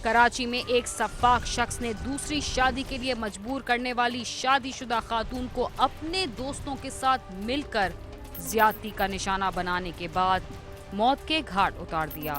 कराची में एक सफाक शख्स ने दूसरी शादी के लिए मजबूर करने वाली शादीशुदा खातून को अपने दोस्तों के साथ मिलकर ज्यादती का निशाना बनाने के बाद मौत के घाट उतार दिया।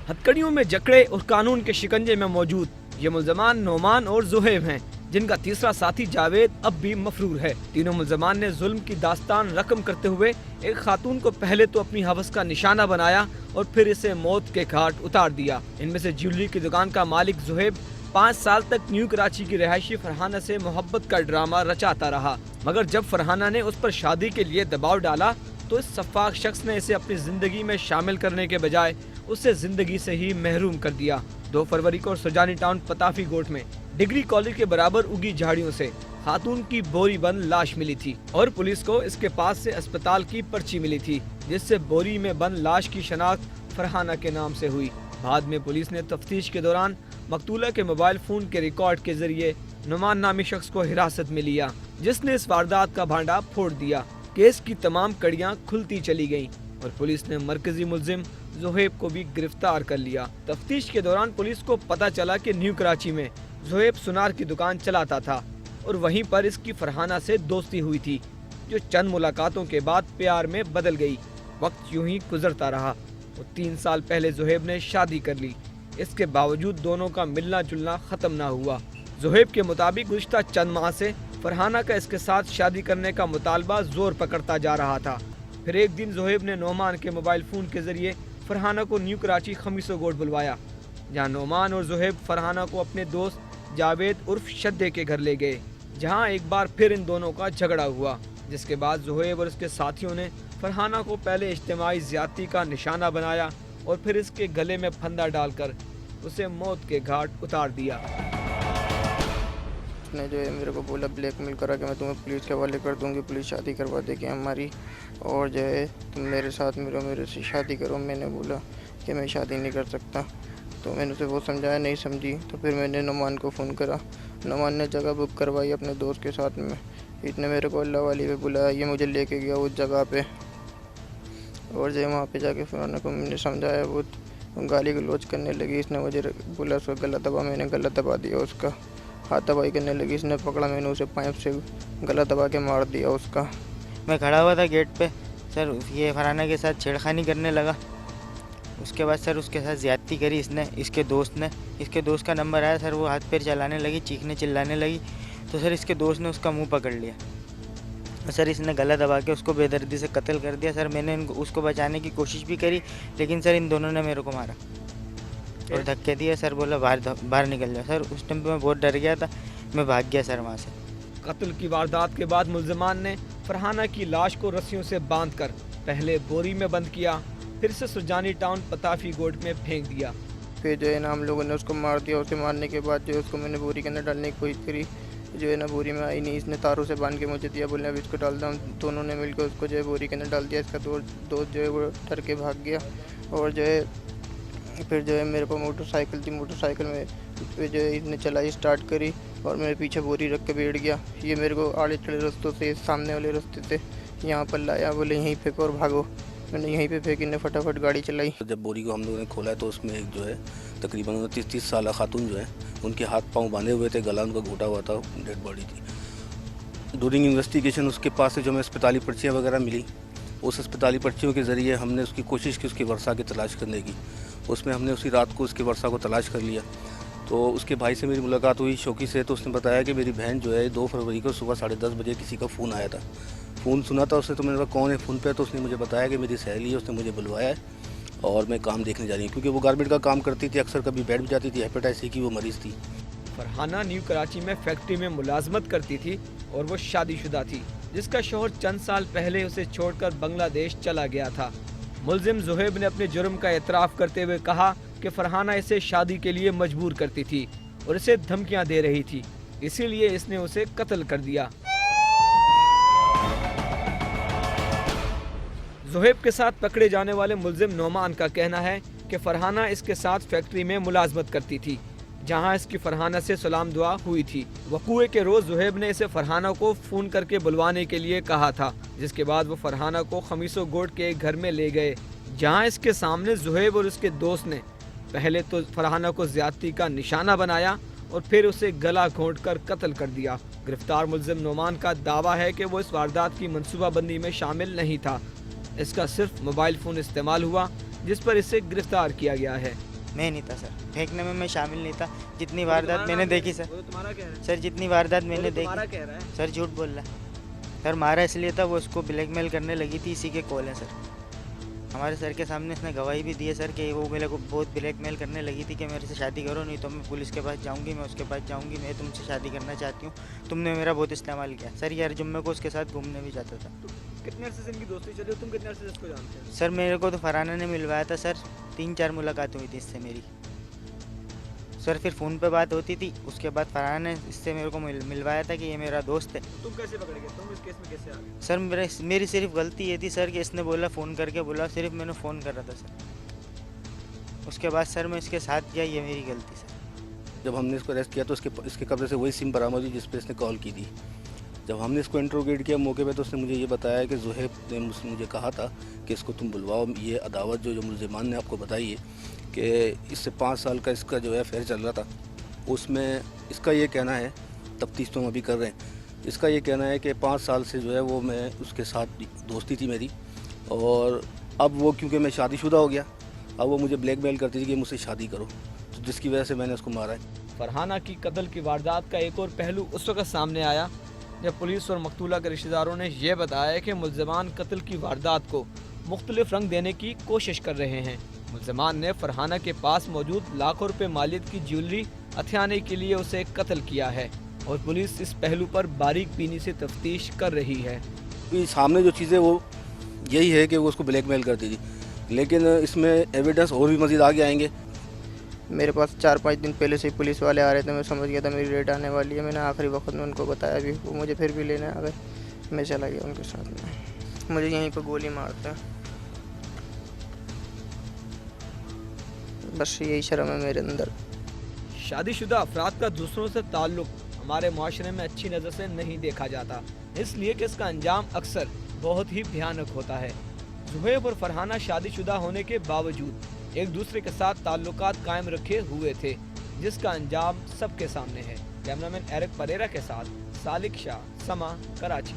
हथकड़ियों में जकड़े और कानून के शिकंजे में मौजूद ये मुल्जमान नोमान और जुहैब हैं, जिनका तीसरा साथी जावेद अब भी मफरूर है। तीनों मुल्जमान ने जुल्म की दास्तान रकम करते हुए एक खातून को पहले तो अपनी हवस का निशाना बनाया और फिर इसे मौत के घाट उतार दिया। इनमें से ज्वेलरी की दुकान का मालिक जुहैब 5 साल तक न्यू कराची की रिहायशी फरहाना से मोहब्बत का ड्रामा रचाता रहा, मगर जब फरहाना ने उस पर शादी के लिए दबाव डाला तो इस सफाक शख्स ने इसे अपनी जिंदगी में शामिल करने के बजाय उसे जिंदगी से ही महरूम कर दिया। 2 फरवरी को सुजानी टाउन पताफी गोट में डिग्री कॉलेज के बराबर उगी झाड़ियों से खातून की बोरी बंद लाश मिली थी और पुलिस को इसके पास से अस्पताल की पर्ची मिली थी, जिससे बोरी में बंद लाश की शनाख्त फरहाना के नाम से हुई। बाद में पुलिस ने तफ्तीश के दौरान मकतूला के मोबाइल फोन के रिकॉर्ड के जरिए नुमान नामी शख्स को हिरासत में लिया, जिसने इस वारदात का भांडा फोड़ दिया। केस की तमाम कड़ियां खुलती चली गईं और पुलिस ने मरकजी मुल्जिम जुहैब को भी गिरफ्तार कर लिया। तफ्तीश के दौरान पुलिस को पता चला कि न्यू कराची में जुहैब सुनार की दुकान चलाता था और वहीं पर इसकी फरहाना से दोस्ती हुई थी, जो चंद मुलाकातों के बाद प्यार में बदल गई। वक्त यूं ही गुजरता रहा और 3 साल पहले जुहैब ने शादी कर ली। इसके बावजूद दोनों का मिलना जुलना खत्म ना हुआ। जुहैब के मुताबिक गुज़िश्ता चंद माह से फरहाना का इसके साथ शादी करने का मुतालबा जोर पकड़ता जा रहा था। फिर एक दिन जुहैब ने नोमान के मोबाइल फोन के जरिए फरहाना को न्यू कराची खमीसो गोट बुलवाया, जहां नोमान और जुहैब फरहाना को अपने दोस्त जावेद उर्फ शद्दे के घर ले गए, जहां एक बार फिर इन दोनों का झगड़ा हुआ, जिसके बाद जुहैब और उसके साथियों ने फरहाना को पहले इज्तिमाई ज्यादती का निशाना बनाया और फिर इसके गले में फंदा डालकर उसे मौत के घाट उतार दिया। उसने जो है मेरे को बोला, ब्लैकमेल करा कि मैं तुम्हें पुलिस के हवाले कर दूंगी, पुलिस शादी करवा देगी हमारी, और जो है तुम मेरे साथ मेरे से शादी करो। मैंने बोला कि मैं शादी नहीं कर सकता, तो मैंने उसे वो समझाया, नहीं समझी। तो फिर मैंने नुमान को फ़ोन करा, नुमान ने जगह बुक करवाई अपने दोस्त के साथ में। इसने मेरे को अल्लाह वाली पे बुलाया, ये मुझे लेके गया उस जगह पे, और जो वहाँ पे जाके फरहाना को मैंने समझाया, वो गाली गलौज करने लगी। इसने मुझे बोला उसका गला दबा, मैंने गला दबा दिया उसका। हाथ दबाई करने लगी, इसने पकड़ा, मैंने उसे पाइप से गला दबा के मार दिया उसका। मैं खड़ा हुआ था गेट पे सर, ये फरहाना के साथ छेड़खानी करने लगा। उसके बाद सर उसके साथ ज़्यादती करी इसने, इसके दोस्त ने। इसके दोस्त का नंबर आया सर, वो हाथ पैर चलाने लगी, चीखने चिल्लाने लगी, तो सर इसके दोस्त ने उसका मुंह पकड़ लिया और सर इसने गला दबा के उसको बेदर्दी से कत्ल कर दिया। सर मैंने उसको बचाने की कोशिश भी करी, लेकिन सर इन दोनों ने मेरे को मारा और धक्के दिए। सर बोला बाहर निकल जाओ। सर उस टाइम पे मैं बहुत डर गया था, मैं भाग गया सर वहाँ से। कत्ल की वारदात के बाद मुल्जिमान ने फरहाना की लाश को रस्सियों से बांधकर पहले बोरी में बंद किया, फिर से सुजानी टाउन पताफी गोट में फेंक दिया। फिर जो है ना हम लोगों ने उसको मार दिया। उसे मारने के बाद जो है उसको मैंने बोरी के अंदर डालने की कोशिश करी, जो है ना बोरी में आई नहीं। इसने तारों से बांध के मुझे दिया, बोले अब इसको डाल दो। दोनों ने मिलकर उसको जो है बोरी के अंदर डाल दिया। इसका दोस्त जो है वो डर के भाग गया, और जो है फिर जो है मेरे पास मोटरसाइकिल थी, मोटरसाइकिल में फिर जो है इसने चलाई स्टार्ट करी और मेरे पीछे बोरी रख के बैठ गया। ये मेरे को आड़े चढ़े रास्तों से, सामने वाले रास्ते से यहाँ पर लाया, बोले यहीं फेंको और भागो। मैंने यहीं पे फेंकी, ने फटाफट गाड़ी चलाई। जब बोरी को हम लोगों ने खोला तो उसमें एक जो है तकरीबन 30 साल खातून जो है, उनके हाथ पांव बांधे हुए थे, गला उनका घोटा हुआ था, डेड बॉडी थी। ड्यूरिंग इन्वेस्टिगेशन उसके पास से जो हमें अस्पताली पर्चियाँ वगैरह मिली, उस अस्पताली पर्चियों के ज़रिए हमने उसकी कोशिश की उसकी वर्षा की तलाश करने की। उसमें हमने उसी रात को उसकी वर्षा को तलाश कर लिया। तो उसके भाई से मेरी मुलाकात हुई शौकी से, तो उसने बताया कि मेरी बहन जो है 2 फरवरी को सुबह 10:30 बजे किसी का फ़ोन आया था। फ़ोन सुना था उसने, तो मैंने कहा कौन है फ़ोन पे, तो उसने मुझे बताया कि मेरी सहेली है, उसने मुझे बुलवाया है और मैं काम देखने जा रही हूँ, क्योंकि वो गारमेंट का काम करती थी, अक्सर कभी बैठ भी जाती थी, हेपेटाइटिस सी की वो मरीज़ थी। फरहाना न्यू कराची में फैक्ट्री में मुलाजमत करती थी और वो शादीशुदा थी, जिसका शौहर चंद साल पहले उसे छोड़कर बांग्लादेश चला गया था। मुल्जिम जुहैब ने अपने जुर्म का एतराफ़ करते हुए कहा कि फरहाना इसे शादी के लिए मजबूर करती थी और इसे धमकियां दे रही थी, इसीलिए इसने उसे कत्ल कर दिया। जुहैब के साथ पकड़े जाने वाले मुल्जिम नोमान का कहना है कि फरहाना इसके साथ फैक्ट्री में मुलाजमत करती थी, जहां इसकी फरहाना से सलाम दुआ हुई थी। वकूए के रोज जुहैब ने इसे फरहाना को फोन करके बुलवाने के लिए कहा था, जिसके बाद वो फरहाना को खमीसो गोट के एक घर में ले गए, जहां इसके सामने जुहैब और उसके दोस्त ने पहले तो फरहाना को ज्यादती का निशाना बनाया और फिर उसे गला घोंटकर कत्ल कर दिया। गिरफ्तार मुलजिम नोमान का दावा है कि वो इस वारदात की मंसूबाबंदी में शामिल नहीं था। इसका सिर्फ मोबाइल फोन इस्तेमाल हुआ जिस पर इसे गिरफ्तार किया गया है। मैं नहीं था सर, फेंकने में मैं शामिल नहीं था। जितनी वारदात मैंने देखी सर, सर जितनी वारदात मैंने देखी, सर झूठ बोल रहा है सर। मारा इसलिए था, वो उसको ब्लैकमेल करने लगी थी, इसी के कॉल है सर। हमारे सर के सामने इसने गवाही भी दी है सर कि वो मेरे को बहुत ब्लैकमेल करने लगी थी कि मेरे से शादी करो, नहीं तो मैं पुलिस के पास जाऊंगी, मैं उसके पास जाऊंगी, मैं तुमसे शादी करना चाहती हूँ, तुमने मेरा बहुत इस्तेमाल किया सर। यार जुम्मे को उसके साथ घूमने भी जाता था। कितने अरसे से इनकी दोस्ती चली, तुम कितने अरसे से इसको जानते हो? सर मेरे को तो फरहाना ने मिलवाया था सर, 3-4 मुलाकात हुई थी इससे मेरी सर। फिर फ़ोन पे बात होती थी, उसके बाद फरहाना ने इससे मेरे को मिलवाया था कि ये मेरा दोस्त है। तुम कैसे पकड़ गए? तुम इस केस में कैसे आ गए? सर मेरी सिर्फ गलती ये थी सर कि इसने बोला फ़ोन करके बोला, सिर्फ मैंने फ़ोन कर रहा था सर। उसके बाद सर मैं इसके साथ गया, ये मेरी गलती सर। जब हमने इसको अरेस्ट किया तो इसके कब्जे से वही सिम बरामद हुई जिस पे इसने कॉल की थी। जब हमने इसको इंट्रोगेट किया मौके पे तो उसने मुझे ये बताया कि जुहैब ने मुझे कहा था कि इसको तुम बुलवाओ। ये अदावत जो मुलजिमान ने आपको बताई है कि इससे 5 साल का इसका जो है अफेयर चल रहा था, उसमें इसका ये कहना है, तफ्तीश तो हम अभी कर रहे हैं, इसका ये कहना है कि 5 साल से जो है वो मैं उसके साथ दोस्ती थी मेरी, और अब वो क्योंकि मैं शादीशुदा हो गया, अब वो मुझे ब्लैकमेल करती थी कि मुझसे शादी करो, तो जिसकी वजह से मैंने उसको मारा है। फरहाना की कत्ल की वारदात का एक और पहलू उस वक्त सामने आया जब पुलिस और मकतूला के रिश्तेदारों ने यह बताया कि मुलजिमान कत्ल की वारदात को मुख्तलिफ रंग देने की कोशिश कर रहे हैं। मुलजिमान ने फरहाना के पास मौजूद लाखों रुपए मालियत की ज्वेलरी हथियाने के लिए उसे कत्ल किया है और पुलिस इस पहलू पर बारीक बीनी से तफ्तीश कर रही है। सामने जो चीज़ें वो यही है कि वो उसको ब्लैकमेल करती थी, लेकिन इसमें एविडेंस और भी मज़ीद आगे आएंगे। मेरे पास 4-5 दिन पहले से ही पुलिस वाले आ रहे थे, मैं समझ गया था मेरी रेड आने वाली है। मैंने आखिरी वक्त में उनको बताया भी, वो मुझे फिर भी लेने आ गए। मैं चला गया उनके साथ में, मुझे यहीं पर गोली मारते हैं। बस यही शर्म है मेरे अंदर। शादीशुदा अफराद का दूसरों से ताल्लुक हमारे माशरे में अच्छी नज़र से नहीं देखा जाता, इसलिए कि इसका अंजाम अक्सर बहुत ही भयानक होता है। जुहैब और फरहाना शादीशुदा होने के बावजूद एक दूसरे के साथ ताल्लुकात कायम रखे हुए थे, जिसका अंजाम सबके सामने है। कैमरामैन एरिक परेरा के साथ सालिक शाह, समा, कराची।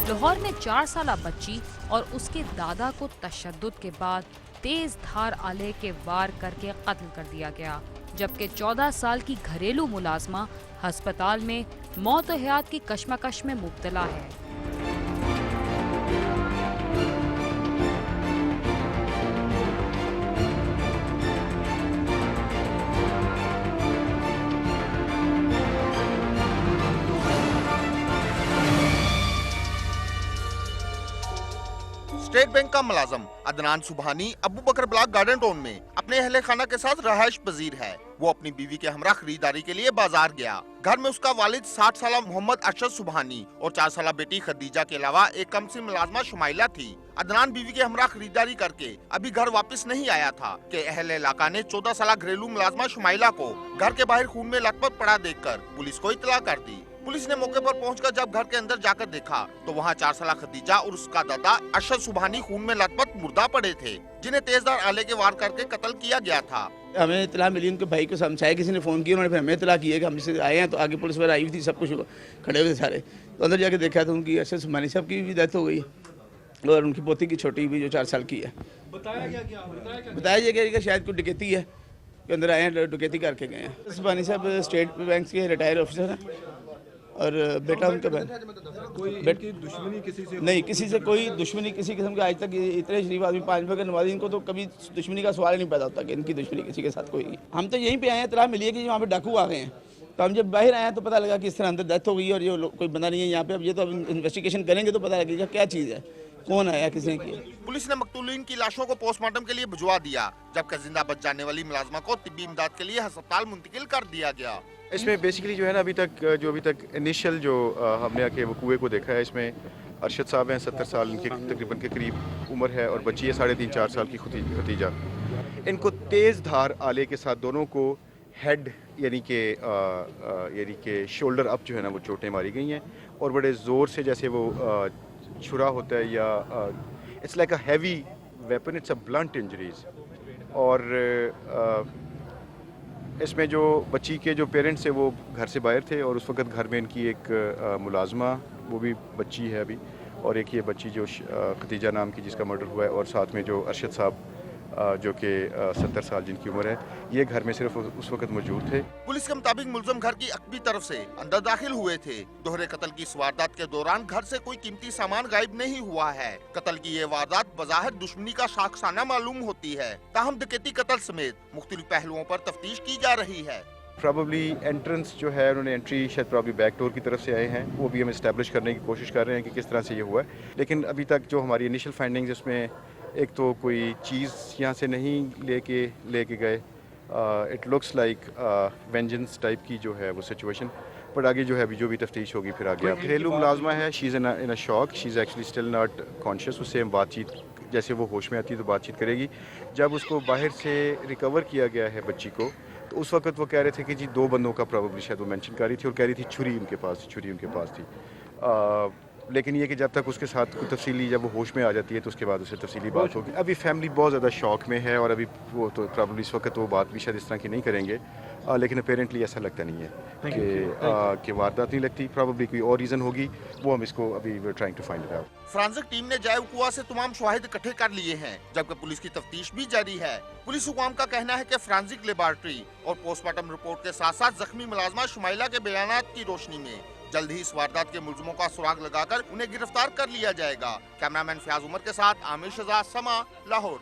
लाहौर में 4 साला बच्ची और उसके दादा को तशद्दुद के बाद तेज धार आले के वार करके कत्ल कर दिया गया, जबकि 14 साल की घरेलू मुलाजमा अस्पताल में मौत और हयात की कशमकश में मुब्तला है। स्टेट बैंक का मुलाजम अदनान सुबहानी अबू बकर ब्लॉक गार्डन टाउन में अपने अहले खाना के साथ रहायश पजीर है। वो अपनी बीवी के हमरा खरीदारी के लिए बाजार गया। घर में उसका वालिद 60 साला मोहम्मद अरशद सुबहानी और 4 साला बेटी खदीजा के अलावा एक कम सी मुलाजमा शुमाइला थी। अदनान बीवी के हमरा खरीदारी करके अभी घर वापस नहीं आया था कि अहले इलाका ने 14 साला घरेलू मुलाजमा शुमाइला को घर के बाहर खून में लथपथ पड़ा देखकर पुलिस को इतला कर दी। पुलिस ने मौके पर पहुंचकर जब घर के अंदर जाकर देखा तो वहां 4 साला खदीजा और उसका दादा अरशद सुबहानी खून में लथपथ मुर्दा पड़े थे, जिन्हें तेजधार आले के वार करके कत्ल किया गया था। हमें इतला मिली, उनके भाई को समझाया, किसी ने फ़ोन किया, उन्होंने फिर हमें इतला किया कि हम इससे आए हैं। तो आगे पुलिस वाले आई हुई थी, सब कुछ खड़े हुए थे सारे। तो अंदर जाके देखा तो उनकी अरशद सुबहानी साहब की भी डेथ हो गई और उनकी पोती की छोटी भी जो 4 साल की है। बताया गया कि शायद कोई डकैती है कि अंदर आए हैं, डकैती करके गए हैं। सुबहानी साहब स्टेट बैंक के रिटायर ऑफिसर हैं और बेटा उनका दुश्मनी किसी से नहीं, किसी से कोई दुश्मनी किसी किस्म की आज तक। इतने शरीफ आदमी 5 वक्त नमाजी, इनको तो कभी दुश्मनी का सवाल नहीं पैदा होता कि इनकी दुश्मनी किसी के साथ कोई। हम तो यहीं पे आए हैं, इतला मिली है कि वहाँ पे डाकू आ गए हैं। तो हम जब बाहर आए हैं तो पता लगा कि इस तरह अंदर डेथ हो गई और ये कोई बंदा नहीं है यहाँ पे। अब ये तो अब इन्वेस्टिगेशन करेंगे तो पता लगेगा क्या चीज़ है। कौन आया, किसने किया। पुलिस ने मकतूलीन की लाशों को पोस्टमार्टम के लिए भिजवा दिया, जबकि जिंदा बच जाने वाली मुलाजमा को तिब्बी इमदाद के लिए अस्पताल मुंतकिल कर दिया गया। इसमें बेसिकली जो है ना अभी तक इनिशियल जो हमने आके वो कुएं को देखा है, इसमें अरशद साहब हैं 70 साल इनके तकरीबन के करीब उम्र है और बच्ची है 3.5-4 साल की खतीजा। इनको तेज़ धार आले के साथ दोनों को हेड यानी कि शोल्डर अप जो है ना वो चोटें मारी गई हैं और बड़े ज़ोर से जैसे वो छुरा होता है या it's like a heavy weapon, it's a blunt injuries. और इसमें जो बच्ची के जो पेरेंट्स थे वो घर से बाहर थे और उस वक्त घर में इनकी एक मुलाजमा, वो भी बच्ची है अभी, और एक ये बच्ची जो खतीजा नाम की जिसका मर्डर हुआ है, और साथ में जो अरशद साहब जो कि 70 साल जिनकी उम्र है, ये घर में सिर्फ उस वक्त मौजूद थे। पुलिस के मुताबिक मुलजम घर की अकबी तरफ से अंदर दाखिल हुए थे। दोहरे कत्ल की इस वारदात के दौरान घर से कोई कीमती सामान गायब नहीं हुआ है। कत्ल की ये वारदात बज़ाहिर दुश्मनी का शाखसाना मालूम होती है, ताहम डकैती कत्ल समेत मुख्तलिफ पहलुओं पर तफ्तीश की जा रही है। प्रॉबली एंट्रेंस जो है, उन्होंने एंट्री शायद प्रॉबली बैक डोर की तरफ से आए हैं, वो भी हम इस्टेब्लिश करने की कोशिश कर रहे हैं कि किस तरह से ये हुआ है। लेकिन अभी तक जो हमारी इनिशियल फाइंडिंग्स, इसमें एक तो कोई चीज़ यहाँ से नहीं लेके गए, it looks like vengeance type की जो है वो सिचुएशन, बट आगे जो है अभी जो भी तफ्तीश होगी फिर आगे। घरेलू मुलाजमा है, she is in a shock, she is actually still not conscious. उससे हम बातचीत, जैसे वो होश में आती है तो बातचीत करेगी। जब उसको बाहर से रिकवर किया गया है बच्ची को, तो उस वक्त वो कह रहे थे कि जी 2 बंदों का प्रॉब्लम शायद वो मेंशन कर रही थी और कह रही थी छुरी उनके पास थी। लेकिन ये कि जब तक उसके साथ कोई तफसीली, जब वो होश में आ जाती है तो उसके बाद उससे तफसीली बात होगी। अभी फैमिली बहुत ज़्यादा शॉक में है और अभी वो तो प्रॉब्लम इस वक्त वो बात भी शायद इस तरह की नहीं करेंगे, लेकिन अपेरेंटली ऐसा लगता नहीं है कि वारदात नहीं लगती। प्रॉब्ली कोई और रीज़न होगी, वो हम इसको अभी we are trying to find it out. Forensic team ने जाए कुआ से तमाम शवाहिद इकट्ठे कर लिए हैं, जबकि पुलिस की तफ्तीश भी जारी है। पुलिस हुकाम का कहना है कि फोरेंसिक लेबॉरेटरी और पोस्टमार्टम रिपोर्ट के साथ साथ जख्मी मुलाजमा शुमाइला के बयानात की रोशनी में जल्द ही इस वारदात के मुलजिमों का सुराग लगाकर उन्हें गिरफ्तार कर लिया जाएगा। कैमरामैन फयाज उमर के साथ आमिर शहजाद, समा, लाहौर।